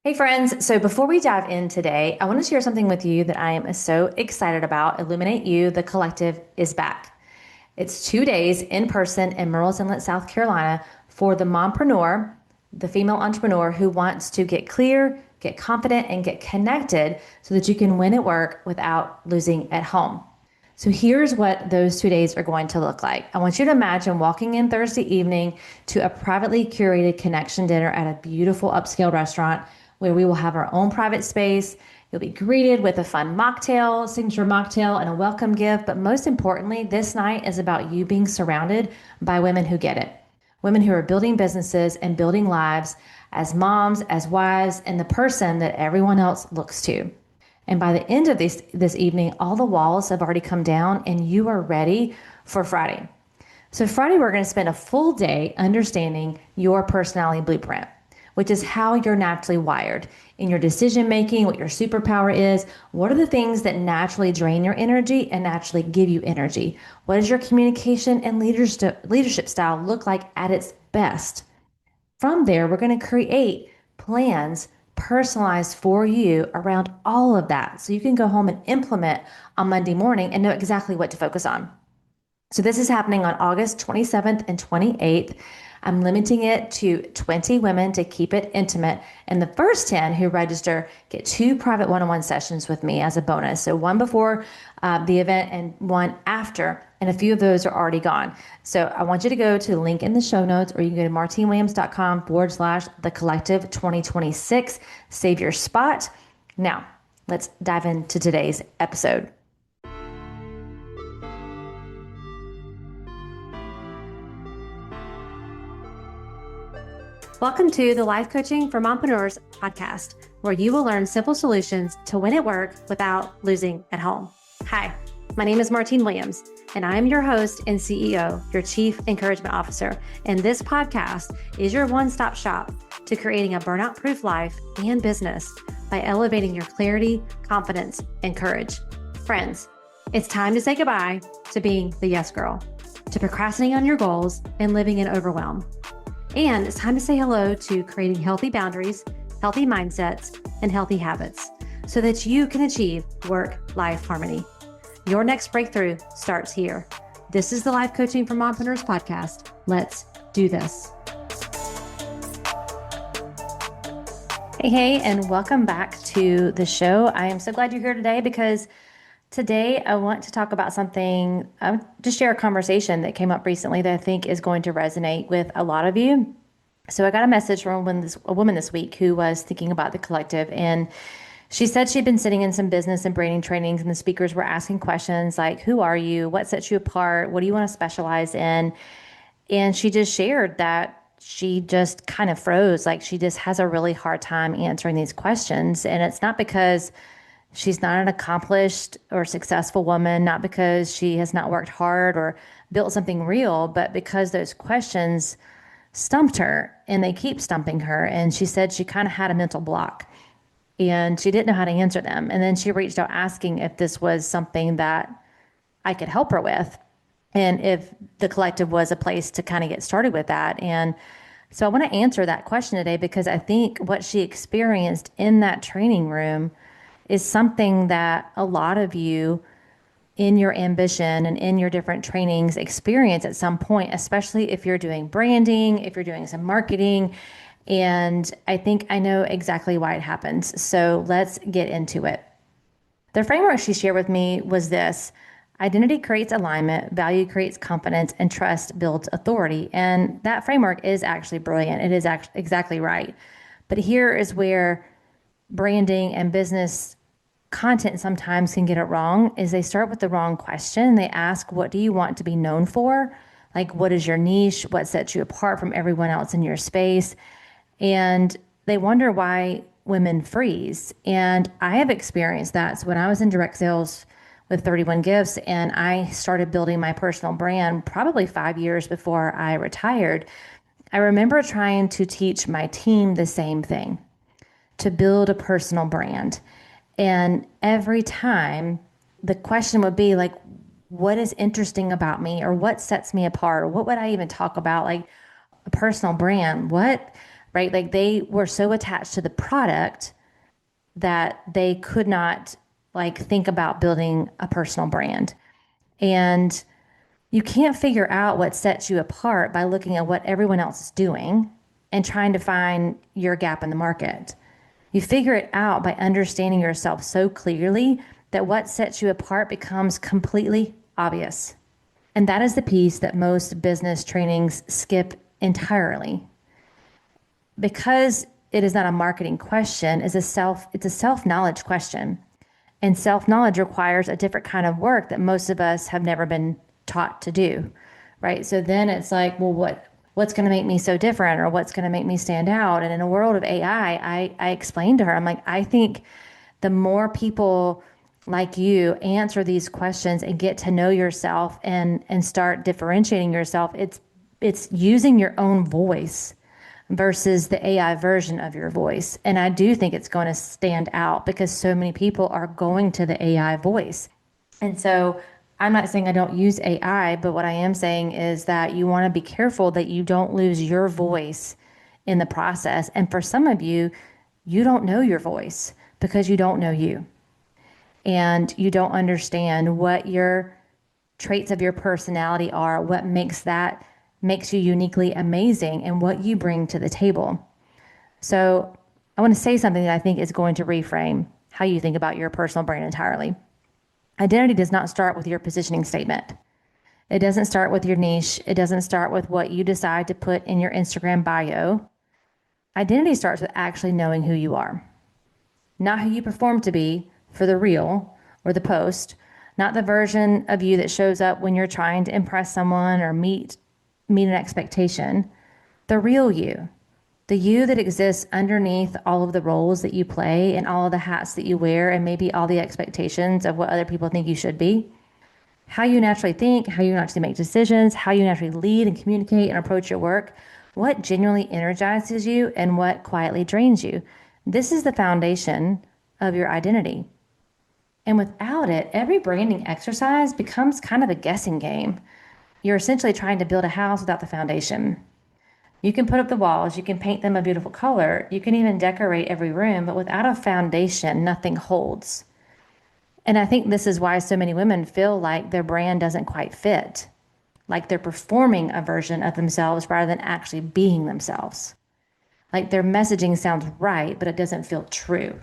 Hey friends, so before we dive in today, I want to share something with you that I am so excited about. Illuminate You, the collective is back. It's 2 days in person in Murrells Inlet, South Carolina for the mompreneur, the female entrepreneur who wants to get clear, get confident, and get connected so that you can win at work without losing at home. So here's what those 2 days are going to look like. I want you to imagine walking in Thursday evening to a privately curated connection dinner at a beautiful upscale restaurant where we will have our own private space. You'll be greeted with a fun mocktail, signature mocktail, and a welcome gift. But most importantly, this night is about you being surrounded by women who get it. Women who are building businesses and building lives as moms, as wives, and the person that everyone else looks to. And by the end of this evening, all the walls have already come down and you are ready for Friday. So Friday, we're going to spend a full day understanding your personality blueprint, which is how you're naturally wired in your decision making, what your superpower is. What are the things that naturally drain your energy and naturally give you energy? What does your communication and leadership style look like at its best? From there, we're going to create plans personalized for you around all of that so you can go home and implement on Monday morning and know exactly what to focus on. So this is happening on August 27th and 28th. I'm limiting it to 20 women to keep it intimate. And the first 10 who register get 2 private one-on-one sessions with me as a bonus. So one before the event and one after. And a few of those are already gone. So I want you to go to the link in the show notes, or you can go to martinewilliams.com/the collective 2026. Save your spot. Now, let's dive into today's episode. Welcome to the Life Coaching for Mompreneurs podcast, where you will learn simple solutions to win at work without losing at home. Hi, my name is Martine Williams, and I am your host and CEO, your Chief Encouragement Officer. And this podcast is your one-stop shop to creating a burnout-proof life and business by elevating your clarity, confidence, and courage. Friends, it's time to say goodbye to being the yes girl, to procrastinating on your goals and living in overwhelm. And it's time to say hello to creating healthy boundaries, healthy mindsets, and healthy habits so that you can achieve work-life harmony. Your next breakthrough starts here. This is the Life Coaching for Mompreneurs podcast. Let's do this. Hey, and welcome back to the show. I am so glad you're here today because today I want to talk about something, just share a conversation that came up recently that I think is going to resonate with a lot of you. So I got a message from a woman this week who was thinking about the collective, and she said she'd been sitting in some business and branding trainings, and the speakers were asking questions like, who are you? What sets you apart? What do you want to specialize in? And she just shared that she just kind of froze. Like she just has a really hard time answering these questions. And it's not because she's not an accomplished or successful woman, not because she has not worked hard or built something real, but because those questions stumped her and they keep stumping her. And she said she kind of had a mental block and she didn't know how to answer them. And then she reached out asking if this was something that I could help her with and if the collective was a place to kind of get started with that. And so I want to answer that question today because I think what she experienced in that training room is something that a lot of you in your ambition and in your different trainings experience at some point, especially if you're doing branding, if you're doing some marketing. And I think I know exactly why it happens. So let's get into it. The framework she shared with me was this: identity creates alignment, value creates confidence, and trust builds authority. And that framework is actually brilliant. It is actually exactly right. But here is where branding and business content sometimes can get it wrong, is they start with the wrong question. They ask, what do you want to be known for? Like, what is your niche? What sets you apart from everyone else in your space? And they wonder why women freeze. And I have experienced that. So when I was in direct sales with 31 Gifts and I started building my personal brand probably 5 years before I retired, I remember trying to teach my team the same thing, to build a personal brand. And every time the question would be like, what is interesting about me, or what sets me apart, or what would I even talk about? Like a personal brand, what, right? Like they were so attached to the product that they could not like think about building a personal brand. And you can't figure out what sets you apart by looking at what everyone else is doing and trying to find your gap in the market. You figure it out by understanding yourself so clearly that what sets you apart becomes completely obvious. And that is the piece that most business trainings skip entirely. Because it is not a marketing question, it's a self-knowledge question. And self-knowledge requires a different kind of work that most of us have never been taught to do. Right? So then it's like, well, what's going to make me so different, or what's going to make me stand out? And in a world of AI, I explained to her, I'm like, I think the more people like you answer these questions and get to know yourself and start differentiating yourself, it's using your own voice versus the AI version of your voice. And I do think it's going to stand out because so many people are going to the AI voice. And so I'm not saying I don't use AI, but what I am saying is that you want to be careful that you don't lose your voice in the process. And for some of you, you don't know your voice because you don't know you. And you don't understand what your traits of your personality are, what makes you uniquely amazing, and what you bring to the table. So I want to say something that I think is going to reframe how you think about your personal brand entirely. Identity does not start with your positioning statement. It doesn't start with your niche. It doesn't start with what you decide to put in your Instagram bio. Identity starts with actually knowing who you are, not who you perform to be for the reel or the post, not the version of you that shows up when you're trying to impress someone or meet an expectation. The real you, the you that exists underneath all of the roles that you play and all of the hats that you wear and maybe all the expectations of what other people think you should be. How you naturally think, how you naturally make decisions, how you naturally lead and communicate and approach your work, what genuinely energizes you and what quietly drains you. This is the foundation of your identity. And without it, every branding exercise becomes kind of a guessing game. You're essentially trying to build a house without the foundation. You can put up the walls, you can paint them a beautiful color, you can even decorate every room, but without a foundation, nothing holds. And I think this is why so many women feel like their brand doesn't quite fit, like they're performing a version of themselves rather than actually being themselves. Like their messaging sounds right, but it doesn't feel true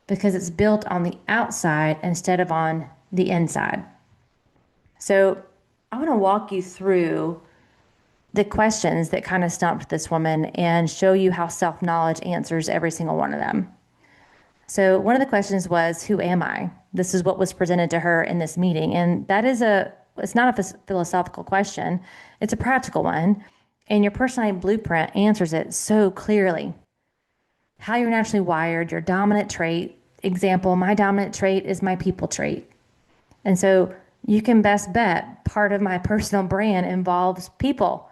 because it's built on the outside instead of on the inside. So I want to walk you through the questions that kind of stumped this woman and show you how self-knowledge answers every single one of them. So one of the questions was, who am I? This is what was presented to her in this meeting. And it's not a philosophical question. It's a practical one. And your personality blueprint answers it so clearly. How you're naturally wired, your dominant trait. Example, my dominant trait is my people trait. And so you can best bet part of my personal brand involves people.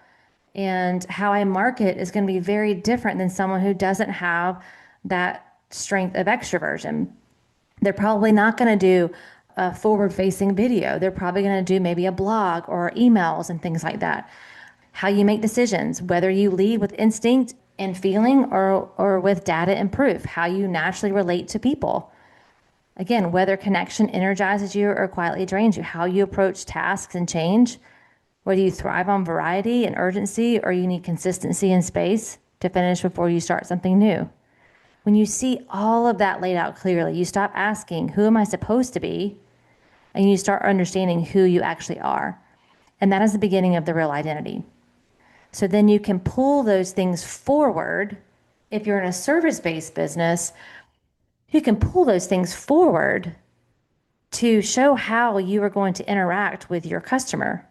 And how I market is going to be very different than someone who doesn't have that strength of extroversion. They're probably not going to do a forward-facing video. They're probably going to do maybe a blog or emails and things like that. How you make decisions, whether you lead with instinct and feeling or with data and proof. How you naturally relate to people. Again, whether connection energizes you or quietly drains you. How you approach tasks and change. Whether you thrive on variety and urgency or you need consistency and space to finish before you start something new. When you see all of that laid out clearly, you stop asking, who am I supposed to be? And you start understanding who you actually are. And that is the beginning of the real identity. So then you can pull those things forward. If you're in a service-based business, you can pull those things forward to show how you are going to interact with your customer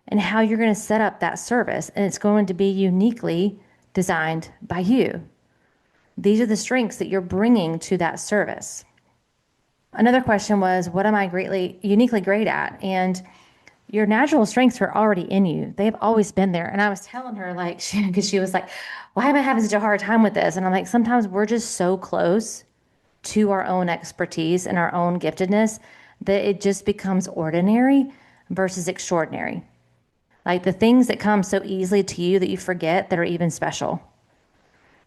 and how you're going to set up that service. And it's going to be uniquely designed by you. These are the strengths that you're bringing to that service. Another question was, what am I uniquely great at? And your natural strengths are already in you. They've always been there. And I was telling her, like, because she was like, why am I having such a hard time with this? And I'm like, sometimes we're just so close to our own expertise and our own giftedness that it just becomes ordinary versus extraordinary. Like the things that come so easily to you that you forget that are even special.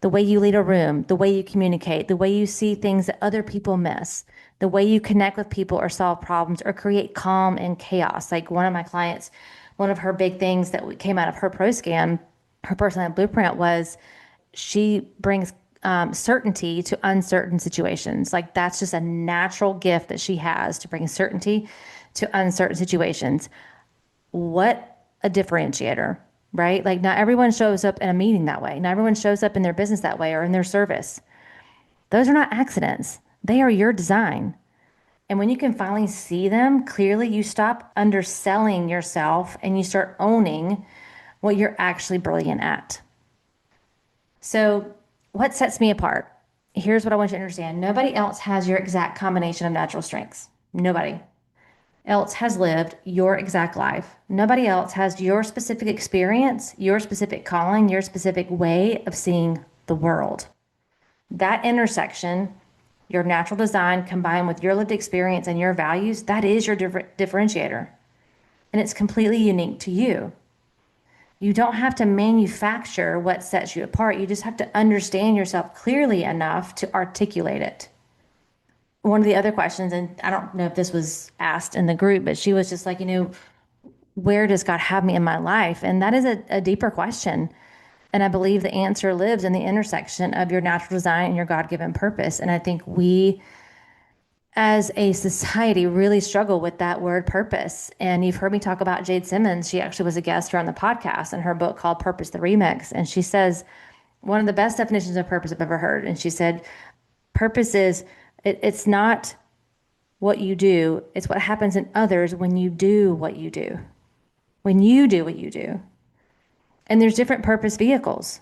the way you lead a room, the way you communicate, the way you see things that other people miss, the way you connect with people or solve problems or create calm in chaos. Like one of my clients, one of her big things that came out of her pro scan, her personality blueprint was she brings certainty to uncertain situations. Like that's just a natural gift that she has to bring certainty to uncertain situations. What a differentiator, right? Like not everyone shows up in a meeting that way. Not everyone shows up in their business that way or in their service. Those are not accidents. They are your design. And when you can finally see them clearly, you stop underselling yourself and you start owning what you're actually brilliant at. So, what sets me apart? Here's what I want you to understand. Nobody else has your exact combination of natural strengths. Nobody else has lived your exact life. Nobody else has your specific experience, your specific calling, your specific way of seeing the world. That intersection, your natural design combined with your lived experience and your values, that is your differentiator. And it's completely unique to you. You don't have to manufacture what sets you apart. You just have to understand yourself clearly enough to articulate it. One of the other questions, and I don't know if this was asked in the group, but she was just like, where does God have me in my life? And that is a deeper question. And I believe the answer lives in the intersection of your natural design and your God given purpose. And I think we, as a society, really struggle with that word purpose. And you've heard me talk about Jade Simmons. She actually was a guest here on the podcast in her book called Purpose the Remix. And she says, one of the best definitions of purpose I've ever heard. And she said, purpose is, it's not what you do, it's what happens in others when you do what you do. When you do what you do. And there's different purpose vehicles.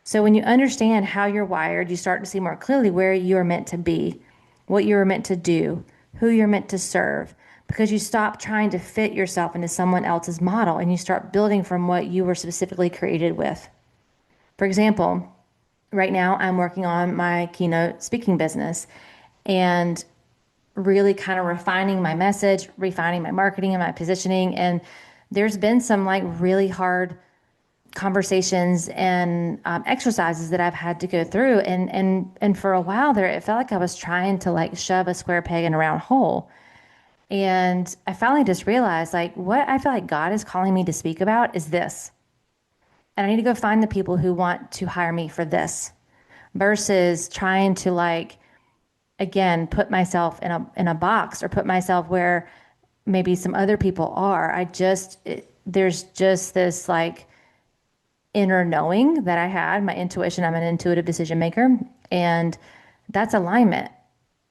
So when you understand how you're wired, you start to see more clearly where you're meant to be, what you're meant to do, who you're meant to serve, because you stop trying to fit yourself into someone else's model and you start building from what you were specifically created with. For example, right now I'm working on my keynote speaking business and really kind of refining my message, refining my marketing and my positioning. And there's been some like really hard conversations and exercises that I've had to go through. And for a while there, it felt like I was trying to like shove a square peg in a round hole. And I finally just realized like what I feel like God is calling me to speak about is this. And I need to go find the people who want to hire me for this versus trying to like, again, put myself in a box or put myself where maybe some other people are. There's just this like inner knowing that I had, my intuition. I'm an intuitive decision maker, and that's alignment.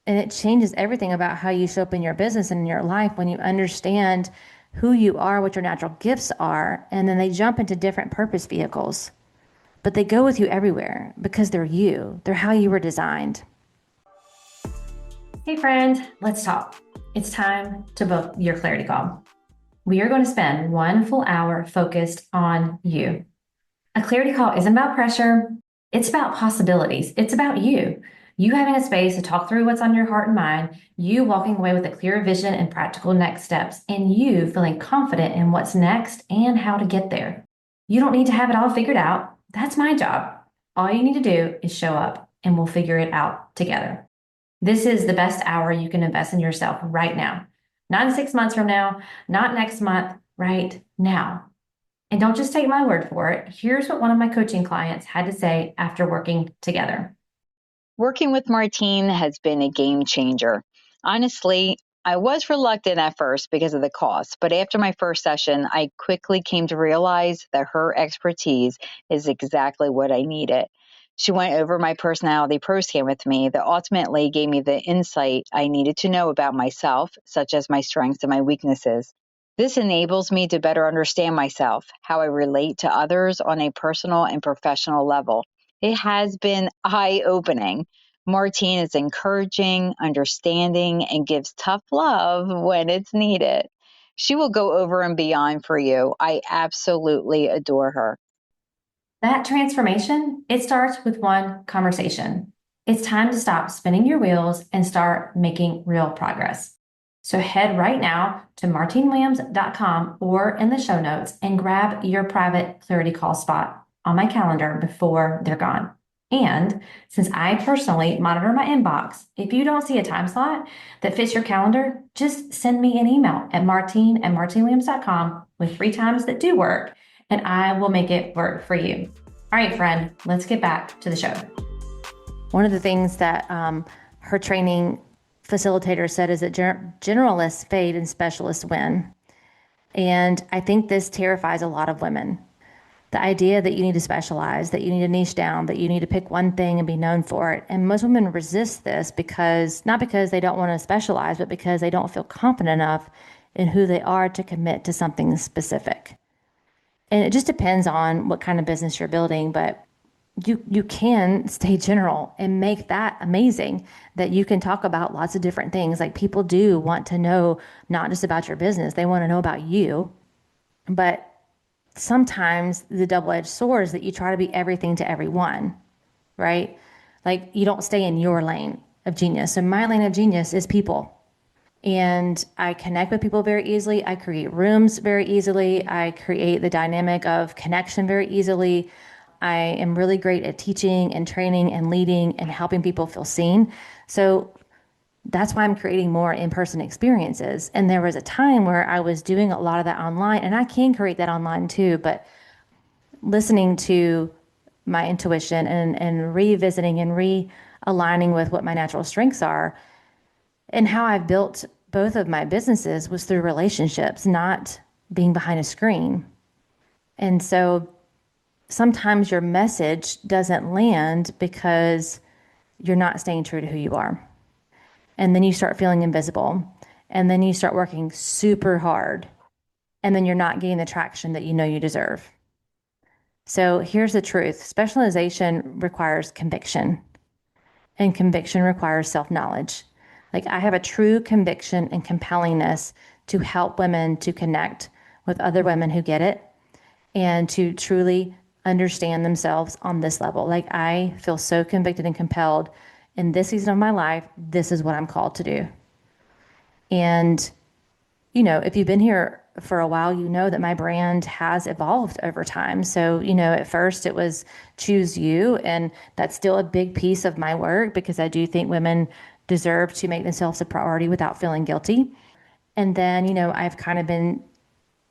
And it changes everything about how you show up in your business and in your life when you understand who you are, what your natural gifts are, and then they jump into different purpose vehicles. But they go with you everywhere because they're you. They're how you were designed. Hey friend, let's talk. It's time to book your clarity call. We are going to spend 1 full hour focused on you. A clarity call isn't about pressure. It's about possibilities. It's about you. You having a space to talk through what's on your heart and mind, you walking away with a clear vision and practical next steps, and you feeling confident in what's next and how to get there. You don't need to have it all figured out. That's my job. All you need to do is show up and we'll figure it out together. This is the best hour you can invest in yourself right now. Not in 6 months from now, not next month, right now. And don't just take my word for it. Here's what one of my coaching clients had to say after working together. Working with Martine has been a game changer. Honestly, I was reluctant at first because of the cost, but after my first session, I quickly came to realize that her expertise is exactly what I needed. She went over my personality pro scan with me that ultimately gave me the insight I needed to know about myself, such as my strengths and my weaknesses. This enables me to better understand myself, how I relate to others on a personal and professional level. It has been eye-opening. Martine is encouraging, understanding, and gives tough love when it's needed. She will go over and beyond for you. I absolutely adore her. That transformation, it starts with one conversation. It's time to stop spinning your wheels and start making real progress. So head right now to martinewilliams.com or in the show notes and grab your private clarity call spot on my calendar before they're gone. And since I personally monitor my inbox, if you don't see a time slot that fits your calendar, just send me an email at martine@martinewilliams.com with three times that do work, and I will make it work for you. All right, friend, let's get back to the show. One of the things that her training facilitator said is that generalists fade and specialists win. And I think this terrifies a lot of women. The idea that you need to specialize, that you need to niche down, that you need to pick one thing and be known for it. And most women resist this because, not because they don't want to specialize, but because they don't feel confident enough in who they are to commit to something specific. And it just depends on what kind of business you're building, but you can stay general and make that amazing, that you can talk about lots of different things. Like, people do want to know not just about your business, they want to know about you. But sometimes the double-edged sword is that you try to be everything to everyone, right? Like, you don't stay in your lane of genius. So my lane of genius is people. And I connect with people very easily. I create rooms very easily. I create the dynamic of connection very easily. I am really great at teaching and training and leading and helping people feel seen. So that's why I'm creating more in-person experiences. And there was a time where I was doing a lot of that online, and I can create that online too, but listening to my intuition and revisiting and realigning with what my natural strengths are and how I've built both of my businesses was through relationships, not being behind a screen. And so sometimes your message doesn't land because you're not staying true to who you are. And then you start feeling invisible. And then you start working super hard. And then you're not getting the traction that you know you deserve. So here's the truth: specialization requires conviction, and conviction requires self knowledge. Like, I have a true conviction and compellingness to help women to connect with other women who get it and to truly understand themselves on this level. Like, I feel so convicted and compelled in this season of my life. This is what I'm called to do. And, if you've been here for a while, you know that my brand has evolved over time. So, at first it was choose you, and that's still a big piece of my work because I do think women deserve to make themselves a priority without feeling guilty. And then, I've kind of been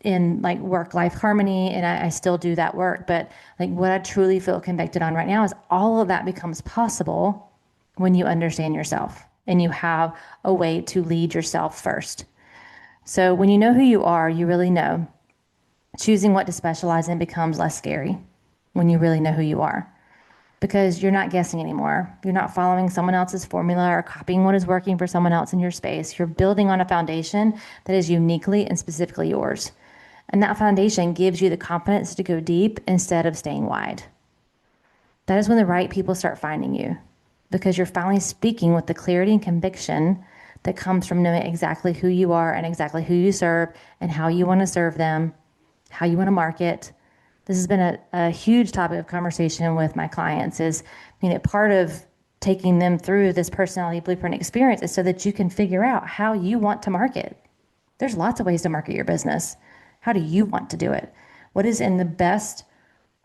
in like work life harmony, and I still do that work. But like, what I truly feel convicted on right now is all of that becomes possible when you understand yourself and you have a way to lead yourself first. So when you know who you are, you really know. Choosing what to specialize in becomes less scary when you really know who you are, because you're not guessing anymore. You're not following someone else's formula or copying what is working for someone else in your space. You're building on a foundation that is uniquely and specifically yours. And that foundation gives you the confidence to go deep instead of staying wide. That is when the right people start finding you, because you're finally speaking with the clarity and conviction that comes from knowing exactly who you are and exactly who you serve and how you want to serve them, how you want to market. This has been a huge topic of conversation with my clients. Is, part of taking them through this personality blueprint experience is so that you can figure out how you want to market. There's lots of ways to market your business. How do you want to do it? What is in the best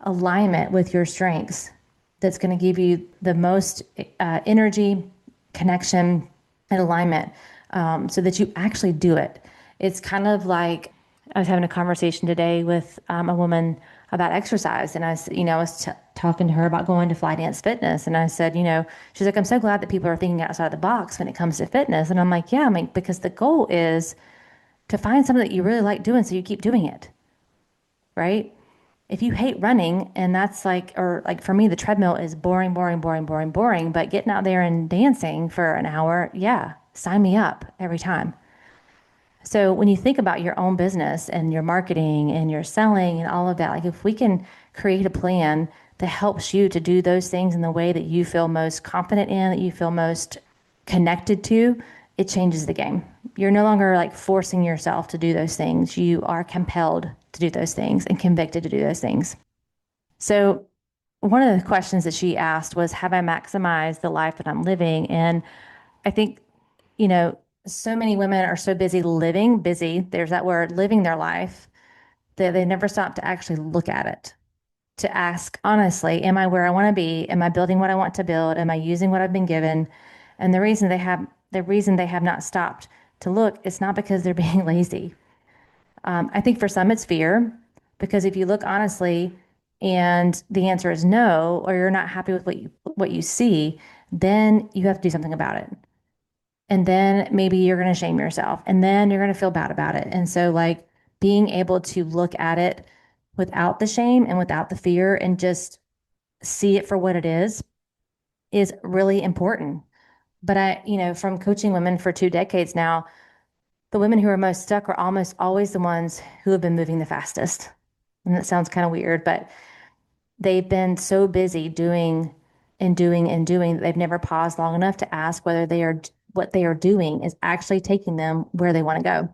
alignment with your strengths that's going to give you the most energy, connection, and alignment, so that you actually do it? It's kind of like, I was having a conversation today with a woman about exercise, and I was talking to her about going to Fly Dance Fitness, and I said, she's like, I'm so glad that people are thinking outside the box when it comes to fitness, and I'm like, yeah, because the goal is to find something that you really like doing, so you keep doing it, right? If you hate running, and that's like, or like for me, the treadmill is boring, boring, boring, boring, boring, but getting out there and dancing for an hour, yeah, sign me up every time. So when you think about your own business and your marketing and your selling and all of that, like, if we can create a plan that helps you to do those things in the way that you feel most confident in, that you feel most connected to, it changes the game. You're no longer like forcing yourself to do those things. You are compelled to do those things and convicted to do those things. So one of the questions that she asked was, have I maximized the life that I'm living? And I think, you know, so many women are so busy, there's that word, living their life, that they never stop to actually look at it, to ask honestly, am I where I want to be? Am I building what I want to build? Am I using what I've been given? And the reason they have not stopped to look, it's not because they're being lazy. I think for some it's fear, because if you look honestly and the answer is no, or you're not happy with what you see, then you have to do something about it. And then maybe you're going to shame yourself, and then you're going to feel bad about it. And so like being able to look at it without the shame and without the fear and just see it for what it is really important. But from coaching women for 2 decades now, the women who are most stuck are almost always the ones who have been moving the fastest. And that sounds kind of weird, but they've been so busy doing and doing and doing that they've never paused long enough to ask whether what they are doing is actually taking them where they want to go.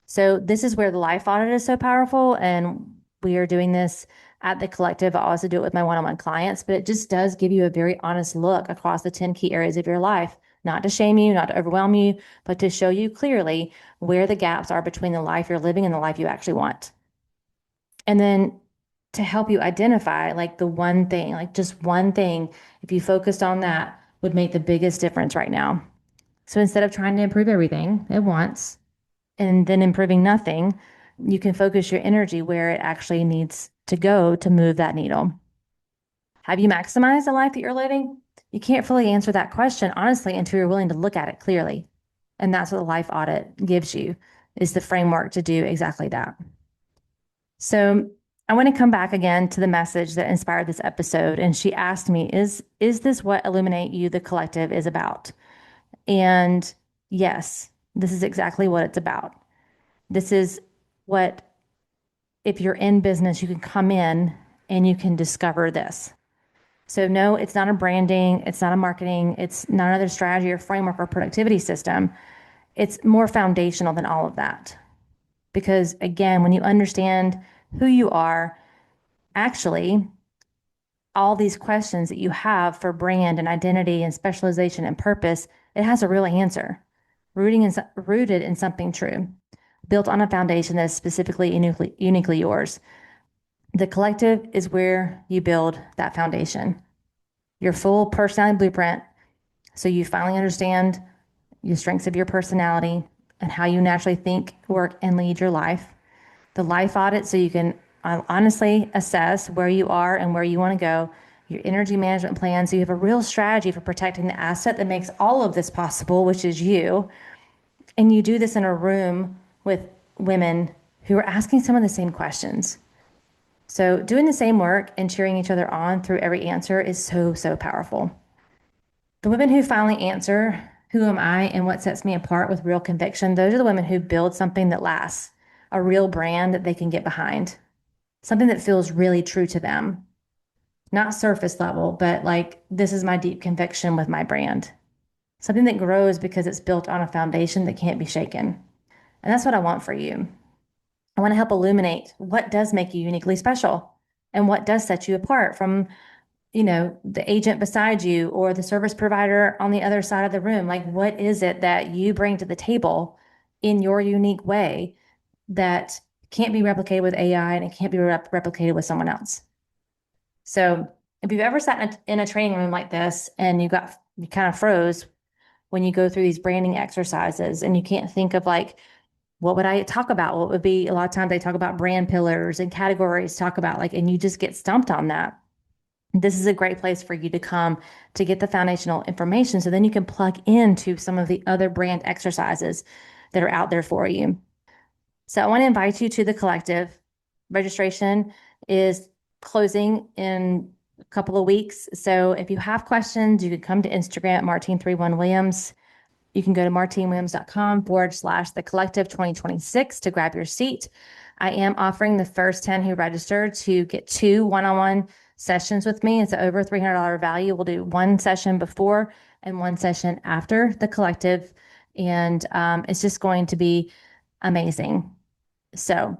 So this is where the life audit is so powerful. And we are doing this at the collective. I also do it with my one-on-one clients, but it just does give you a very honest look across the 10 key areas of your life, not to shame you, not to overwhelm you, but to show you clearly where the gaps are between the life you're living and the life you actually want. And then to help you identify like the one thing, like just one thing, if you focused on that, would make the biggest difference right now. So instead of trying to improve everything at once and then improving nothing, you can focus your energy where it actually needs to go to move that needle. Have you maximized the life that you're living? You can't fully answer that question honestly until you're willing to look at it clearly. And that's what the life audit gives you, is the framework to do exactly that. So I want to come back again to the message that inspired this episode. And she asked me, is this what Illuminate You, the collective, is about? And yes, this is exactly what it's about. This is what, if you're in business, you can come in and you can discover this. So no, it's not a branding, it's not a marketing, it's not another strategy or framework or productivity system. It's more foundational than all of that. Because again, when you understand who you are, actually, all these questions that you have for brand and identity and specialization and purpose, it has a real answer, rooted in something true, built on a foundation that is specifically uniquely yours. The collective is where you build that foundation, your full personality blueprint. So you finally understand your strengths of your personality and how you naturally think, work, and lead your life. The life audit, so you can honestly assess where you are and where you want to go. Your energy management plan, so you have a real strategy for protecting the asset that makes all of this possible, which is you. And you do this in a room with women who are asking some of the same questions. So doing the same work and cheering each other on through every answer is so, so powerful. The women who finally answer, who am I and what sets me apart with real conviction, those are the women who build something that lasts, a real brand that they can get behind, something that feels really true to them, not surface level, but like, this is my deep conviction with my brand, something that grows because it's built on a foundation that can't be shaken. And that's what I want for you. I want to help illuminate what does make you uniquely special and what does set you apart from, the agent beside you or the service provider on the other side of the room. Like, what is it that you bring to the table in your unique way that can't be replicated with AI and it can't be replicated with someone else? So if you've ever sat in a training room like this and you kind of froze when you go through these branding exercises and you can't think of like, what would I talk about? What would be, a lot of times they talk about brand pillars and categories, talk about like, and you just get stumped on that. This is a great place for you to come to get the foundational information so then you can plug into some of the other brand exercises that are out there for you. So I want to invite you to the collective. Registration is closing in a couple of weeks. So if you have questions, you can come to Instagram at Martine31Williams. You can go to martinewilliams.com/the collective 2026 to grab your seat. I am offering the first 10 who register to get 2 one-on-one sessions with me. It's an over $300 value. We'll do one session before and one session after the collective. And it's just going to be amazing. So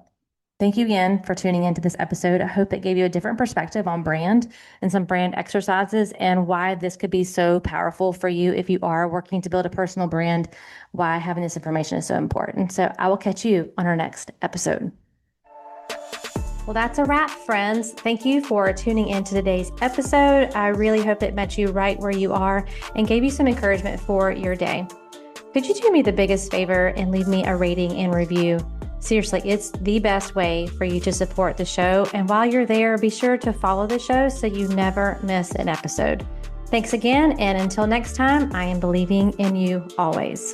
thank you again for tuning into this episode. I hope it gave you a different perspective on brand and some brand exercises and why this could be so powerful for you if you are working to build a personal brand, why having this information is so important. So I will catch you on our next episode. Well, that's a wrap, friends. Thank you for tuning in to today's episode. I really hope it met you right where you are and gave you some encouragement for your day. Could you do me the biggest favor and leave me a rating and review? Seriously, it's the best way for you to support the show. And while you're there, be sure to follow the show so you never miss an episode. Thanks again. And until next time, I am believing in you always.